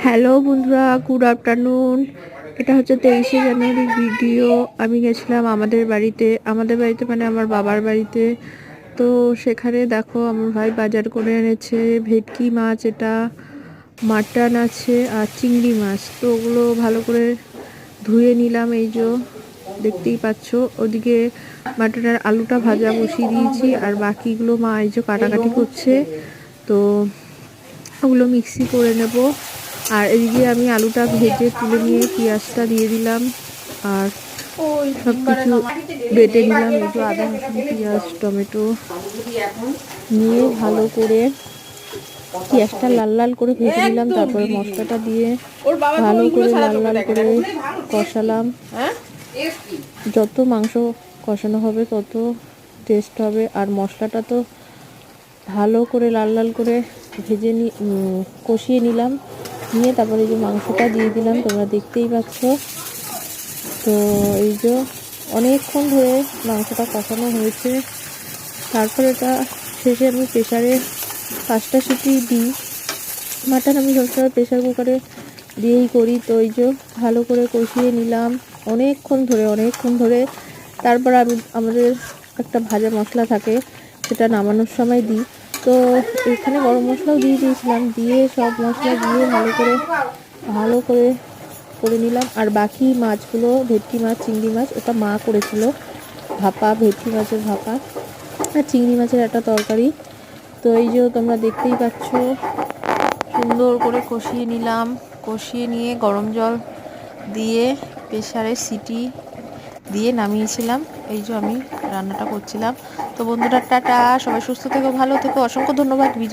Hello বন্ধুরা, good afternoon. এটা হচ্ছে 23শে জানুয়ারির ভিডিও। আমি গেছিলাম আমাদের বাড়িতে মানে আমার বাবার বাড়িতে। তো সেখানে দেখো আমার ভাই বাজার করে এনেছে ভেটকি মাছ, এটা মাটন আছে আর চিংড়ি মাছ। তো ওগুলো ভালো করে ধুয়ে নিলাম, এই যে দেখতেই পাচ্ছ। ওদিকে মাটনের আলুটা ভাজা বসিয়ে দিয়েছি আর বাকিগুলো মা এই যে কাটাকাটি করছে। তো ওগুলো মিক্সি করে নেব। আর এদিকে আমি আলুটা ভেজে তুলে নিয়ে পেঁয়াজটা দিয়ে দিলাম আর সব কিছু বেটে নিলাম। এই যে আদা, রসুন, পেঁয়াজ, টমেটো নিয়ে ভালো করে পেঁয়াজটা লাল লাল করে ভেজে নিলাম। তারপরে মশলাটা দিয়ে ভালো করে লাল লাল করে কষালাম। যত মাংস কষানো হবে তত টেস্ট হবে। আর মশলাটা তো ভালো করে লাল লাল করে ভেজে কষিয়ে নিলাম, নিয়ে তারপরে এই যে মাংসটা দিয়ে দিলাম, তোমরা দেখতেই পাচ্ছ। তো এই যে অনেকক্ষণ ধরে মাংসটা কষানো হয়েছে। তারপরে এটা শেষে আমি প্রেশারে 5টা সিটি দিই। মাটন আমি সবসময় প্রেশার কুকারে দিয়েই করি। তো এই যে ভালো করে কষিয়ে নিলাম অনেকক্ষণ ধরে। তারপর আমাদের একটা ভাজা মশলা থাকে, সেটা নামানোর সময় দিই। তো এখানে গরম মশলাও দিয়ে দিয়েছিলাম, দিয়ে সব মশলা দিয়ে ভালো করে করে নিলাম। আর বাকি মাছগুলো, ভেটকি মাছ, চিংড়ি মাছ, ওটা মা করেছিল ভাপা, ভেটকি মাছের ভাপা আর চিংড়ি মাছের একটা তরকারি। তো এই যে তোমরা দেখতেই পাচ্ছ, সুন্দর করে কষিয়ে নিলাম। কষিয়ে নিয়ে গরম জল দিয়ে প্রেসারে সিটি দিয়ে নামিয়েছিলাম। এই যে আমি রান্নাটা করছিলাম। তো বন্ধুরা, টাটা, সবাই সুস্থ থেকো, ভালো থেকো, অসংখ্য ধন্যবাদ ভিডিও